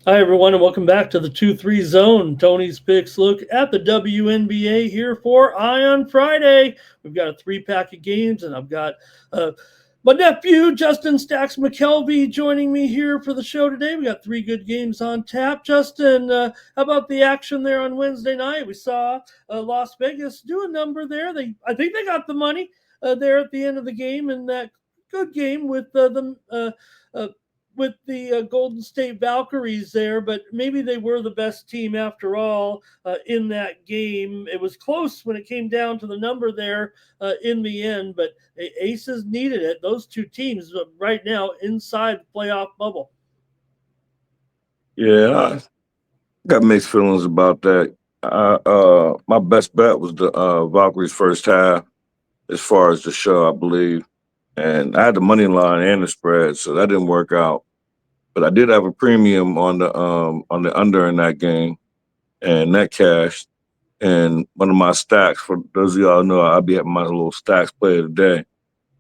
Hi, everyone, and welcome back to the 2-3 Zone. Tony's Picks look at the WNBA here for Ion Friday. We've got a three-pack of games, and I've got my nephew, Justin Stacks McKelvey, joining me here for the show today. We got three good games on tap. Justin, how about the action there on Wednesday night? We saw Las Vegas do a number there. I think they got the money there at the end of the game in that good game with the Golden State Valkyries there, but maybe they were the best team after all in that game. It was close when it came down to the number there in the end, but Aces needed it. Those two teams right now inside the playoff bubble. Yeah, I got mixed feelings about that. My best bet was the Valkyries first half, as far as the show, I believe, and I had the money line and the spread, so that didn't work out. But I did have a premium on the under in that game, and that cashed. And one of my stacks, for those of y'all who know, I'll be having my little stacks play of the day.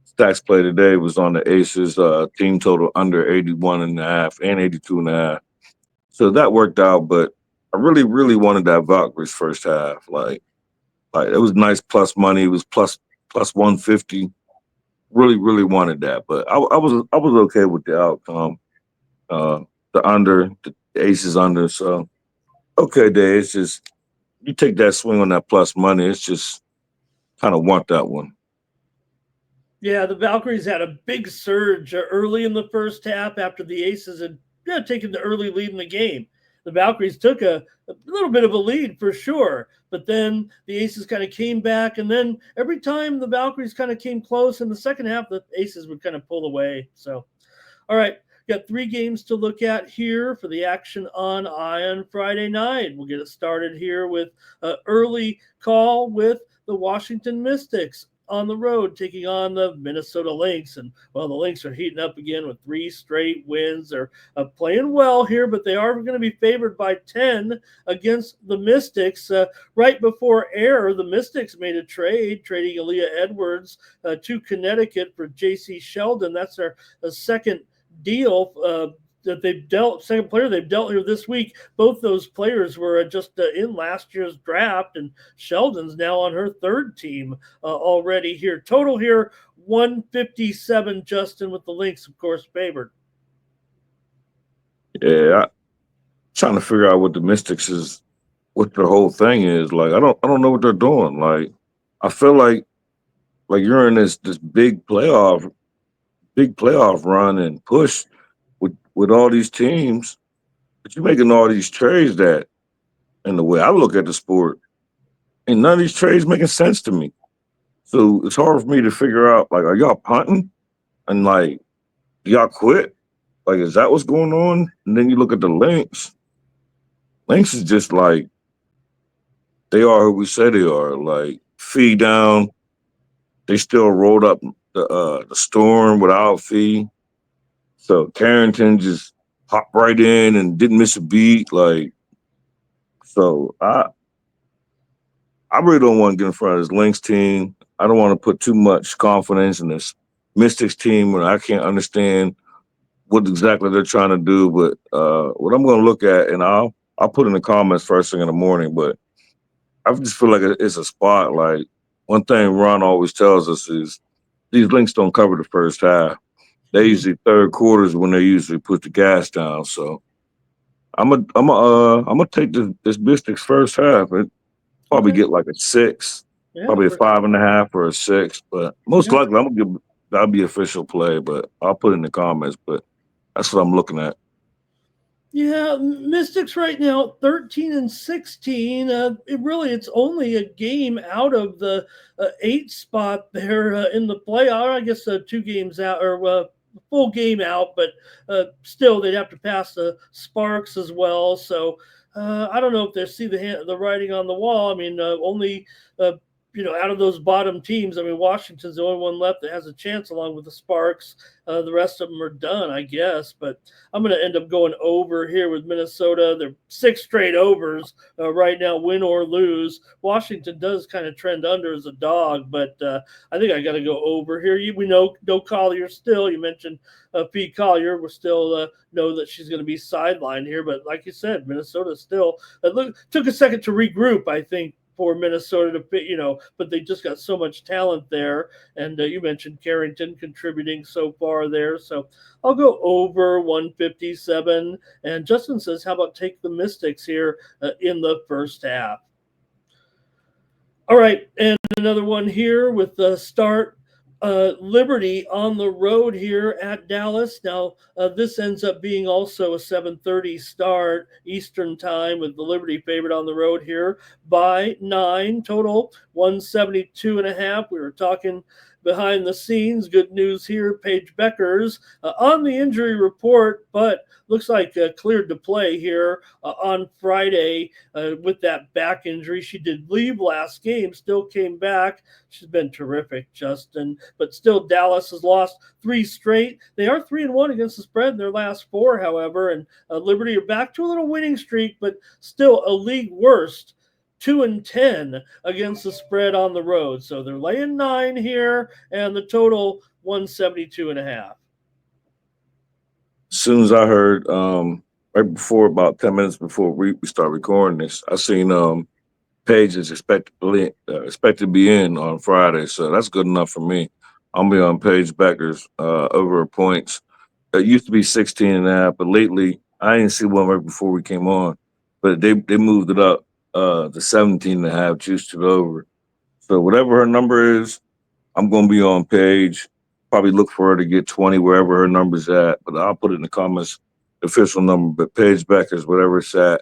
Stacks play today was on the Aces team total under 81 and a half and 82 and a half. So that worked out, but I really, really wanted that Valkyries first half. Like it was nice plus money. It was plus 150. Really, really wanted that, but I was okay with the outcome. Uh, the under, the aces under. So okay, Dave. It's just you take that swing on that plus money. It's just kind of want that one. Yeah, the Valkyries had a big surge early in the first half after the Aces had taken the early lead in the game. The Valkyries took a little bit of a lead for sure, but then the Aces kind of came back, and then every time the Valkyries kind of came close in the second half, the Aces would kind of pull away. So, all right, got three games to look at here for the action on Ion Friday night. We'll get it started here with an early call with the Washington Mystics on the road taking on the Minnesota Lynx. And, well, the Lynx are heating up again with three straight wins. They're playing well here, but they are going to be favored by 10 against the Mystics. Right before air, the Mystics made a trade, trading Aaliyah Edwards to Connecticut for J.C. Sheldon. That's their second deal that they've dealt, second player they've dealt here this week. Both those players were just in last year's draft, and Sheldon's now on her third team already here. Total here 157, Justin, with the Lynx, of course, favored. Yeah, trying to figure out what the Mystics is, what the whole thing is. Like I don't know what they're doing. Like I feel like you're in this big playoff run and push with all these teams, but you're making all these trades that, in the way I look at the sport, and none of these trades making sense to me. So it's hard for me to figure out, like, are y'all punting and like y'all quit? Like, is that what's going on? And then you look at the Lynx. Lynx is just like they are who we say they are. Like fee down, they still rolled up the storm without fee. So Carrington just hopped right in and didn't miss a beat. Like so, I really don't want to get in front of this Lynx team. I don't want to put too much confidence in this Mystics team when I can't understand what exactly they're trying to do. But what I'm going to look at, and I'll put in the comments first thing in the morning. But I just feel like it's a spot. Like one thing Ron always tells us is these Lynx don't cover the first half. They Mm-hmm. usually third quarters when they usually put the gas down. So I'm gonna take this Mystics first half. Probably Okay. get like a six, Yeah. probably a 5.5 or a six. But most Yeah. likely, I'm gonna give that'll be official play. But I'll put it in the comments. But that's what I'm looking at. Yeah, Mystics right now 13 and 16. It's only a game out of the eight spot there in the playoff. I guess two games out or full game out, but still they'd have to pass the Sparks as well. So I don't know if they see the writing on the wall. I mean, only out of those bottom teams, I mean, Washington's the only one left that has a chance, along with the Sparks. The rest of them are done, I guess. But I'm going to end up going over here with Minnesota. They're six straight overs right now, win or lose. Washington does kind of trend under as a dog, but I think I got to go over here. We know no Collier still. You mentioned Pete Collier. We're still know that she's going to be sidelined here, but like you said, Minnesota still took a second to regroup, I think, for Minnesota to, but they just got so much talent there. And you mentioned Carrington contributing so far there. So I'll go over 157. And Justin says, how about take the Mystics here in the first half? All right. And another one here with the start. Liberty on the road here at Dallas. Now, this ends up being also a 7:30 start Eastern time, with the Liberty favorite on the road here by 9, total 172.5. We were talking behind the scenes. Good news here. Paige Beckers on the injury report, but looks like cleared to play here on Friday with that back injury. She did leave last game, still came back. She's been terrific, Justin. But still, Dallas has lost 3 straight. They are 3-1 against the spread in their last 4, however. And Liberty are back to a little winning streak, but still a league worst 2-10 against the spread on the road. So they're laying 9 here, and the total 172.5. As soon as I heard, right before, about 10 minutes before we start recording this, I seen Paige is expected to be in on Friday, so that's good enough for me. I'm be on Paige Becker's over her points. It used to be 16.5, but lately I didn't see one right before we came on, but they moved it up to 17.5, juiced it over. So whatever her number is, I'm gonna be on Paige. Probably look for her to get 20 wherever her number's at, but I'll put it in the comments, the official number. But Paige Becker's whatever it's at,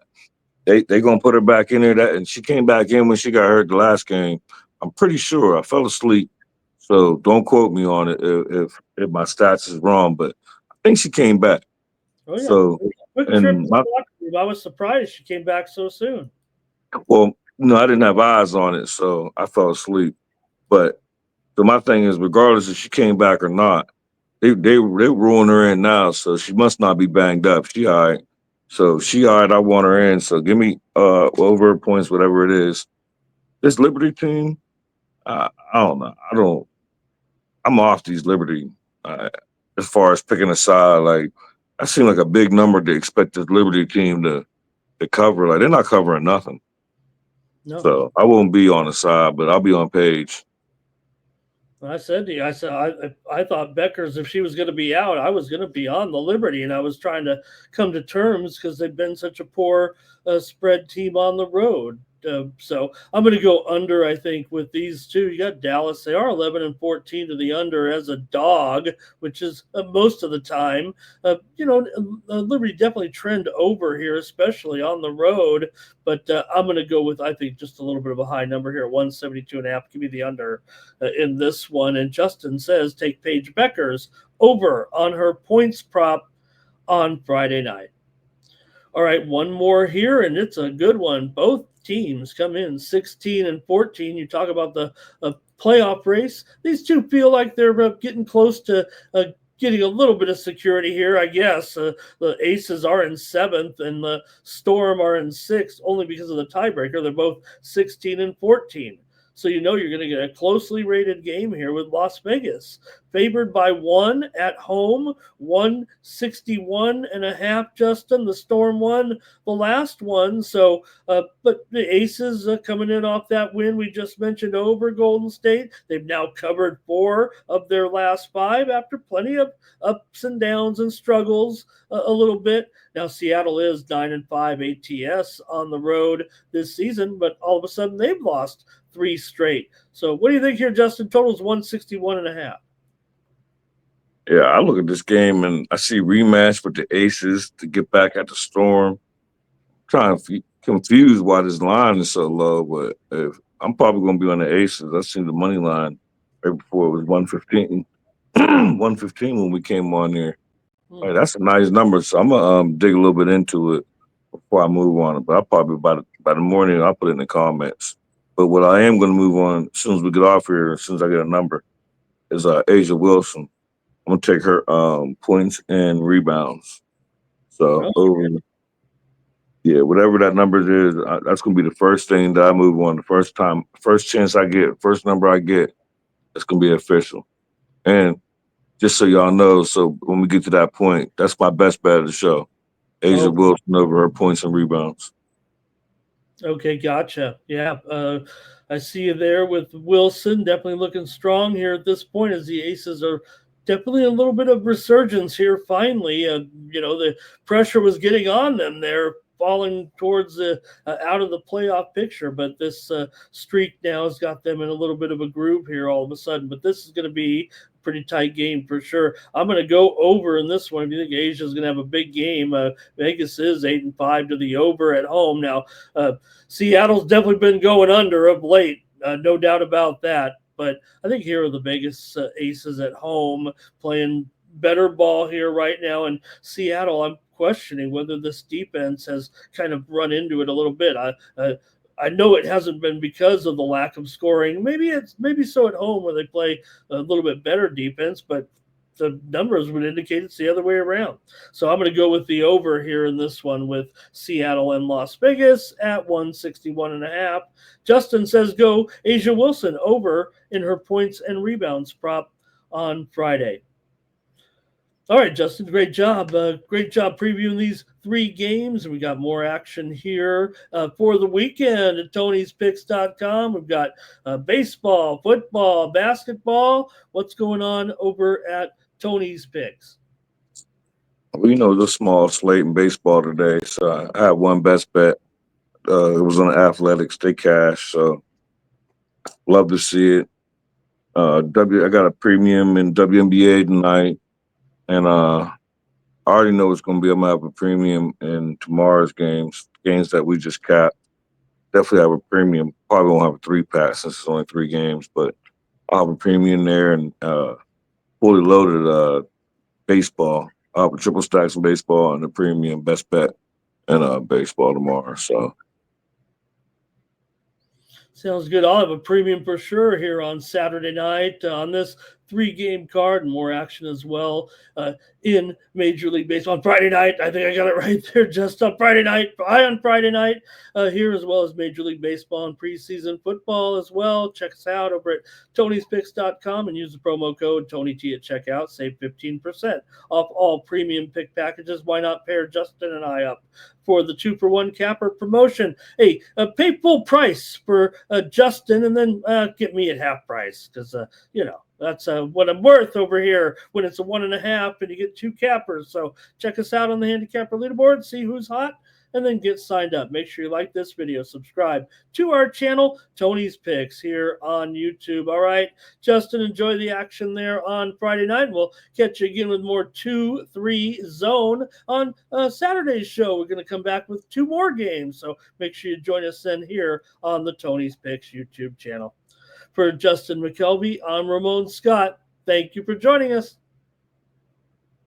they gonna put her back in there. That, and she came back in when she got hurt the last game. I'm pretty sure. I fell asleep, so don't quote me on it if my stats is wrong. But I think she came back. Oh, yeah. So Quick trip to and the locker room. I was surprised she came back so soon. well, I didn't have eyes on it, so I fell asleep. But so my thing is, regardless if she came back or not, they ruin her in now, so she must not be banged up. She all right. So she all right, I want her in. So give me over her points, whatever it is. This Liberty team, I don't know. I'm off these Liberty uh, as far as picking a side. Like that seemed like a big number to expect this Liberty team to cover. Like they're not covering nothing. No. So I won't be on the side, but I'll be on Page. I said to you, I thought Becker's, if she was going to be out, I was going to be on the Liberty, and I was trying to come to terms because they've been such a poor spread team on the road. So I'm going to go under, I think, with these two. You got Dallas. They are 11-14 to the under as a dog, which is most of the time. Liberty definitely trend over here, especially on the road. But I'm going to go with, I think, just a little bit of a high number here, 172.5. Give me the under in this one. And Justin says take Paige Becker's over on her points prop on Friday night. All right, one more here, and it's a good one. Both teams come in 16-14. You talk about the playoff race. These two feel like they're getting close to getting a little bit of security here, I guess. The Aces are in 7th, and the Storm are in 6th, only because of the tiebreaker. They're both 16-14. So you're going to get a closely rated game here with Las Vegas. Favored by 1 at home, 161.5, Justin. The Storm won the last one. So, but the Aces coming in off that win we just mentioned over Golden State. They've now covered 4 of their last 5 after plenty of ups and downs and struggles a little bit. Now, Seattle is 9-5 ATS on the road this season, but all of a sudden they've lost 3 straight. So what do you think here, Justin? Total's 161.5. Yeah, I look at this game and I see rematch with the Aces to get back at the Storm. Trying to confuse why this line is so low, but if I'm probably going to be on the Aces. I seen the money line right before it was 115, 115 when we came on there. Like, that's a nice number, so I'm gonna dig a little bit into it before I move on it. But I'll probably by the morning I'll put it in the comments. But what I am going to move on as soon as we get off here, as soon as I get a number, is Asia Wilson. I'm going to take her points and rebounds. So Oh, over, yeah, whatever that number is, that's going to be the first thing that I move on. The first time, first chance I get, first number I get, it's going to be official. And just so y'all know, so when we get to that point, that's my best bet of the show. Asia oh, Wilson over her points and rebounds. okay, gotcha. Yeah, I see you there with Wilson. Definitely looking strong here at this point as the Aces are definitely a little bit of resurgence here. Finally, the pressure was getting on them there, falling towards the out of the playoff picture. But this streak now has got them in a little bit of a groove here all of a sudden. But this is going to be a pretty tight game for sure. I'm going to go over in this one. If you think Asia is going to have a big game, Vegas is 8-5 to the over at home now. Seattle's definitely been going under of late, no doubt about that. But I think here are the Vegas Aces at home playing better ball here right now. And Seattle, I'm questioning whether this defense has kind of run into it a little bit. I know it hasn't been because of the lack of scoring. Maybe so at home where they play a little bit better defense, but the numbers would indicate it's the other way around. So I'm going to go with the over here in this one with Seattle and Las Vegas at 161.5. Justin says go Asia Wilson over in her points and rebounds prop on Friday. All right, Justin, great job. Great job previewing these three games. We got more action here for the weekend at Tony'sPicks.com. We've got baseball, football, basketball. What's going on over at Tony's Picks? Well, the small slate in baseball today. So I had one best bet. It was on athletics. They cash. So love to see it. I got a premium in WNBA tonight, and I already know it's going to be. I'm gonna have a premium in tomorrow's games that we just capped. Definitely have a premium. Probably won't have a 3-pack since it's only 3 games, but I'll have a premium there and fully loaded baseball. I'll have a triple stacks in baseball and a premium best bet in baseball tomorrow. So Sounds good. I'll have a premium for sure here on Saturday night on this 3-game card and more action as well in Major League Baseball on Friday night. I think I got it right there. Just on Friday night, on Friday night here, as well as Major League Baseball and preseason football as well. Check us out over at Tony'sPicks.com and use the promo code TonyT at checkout. Save 15% off all premium pick packages. Why not pair Justin and I up for the 2-for-1 capper promotion? Hey, pay full price for Justin and then get me at half price because, that's what I'm worth over here when it's a 1.5 and you get 2 cappers. So check us out on the handicapper leaderboard, see who's hot, and then get signed up. Make sure you like this video, subscribe to our channel, Tony's Picks, here on YouTube. All right, Justin, enjoy the action there on Friday night. We'll catch you again with more 2-3 zone on Saturday's show. We're going to come back with 2 more games. So make sure you join us then here on the Tony's Picks YouTube channel. For Justin McKelvey, I'm Ramon Scott. Thank you for joining us.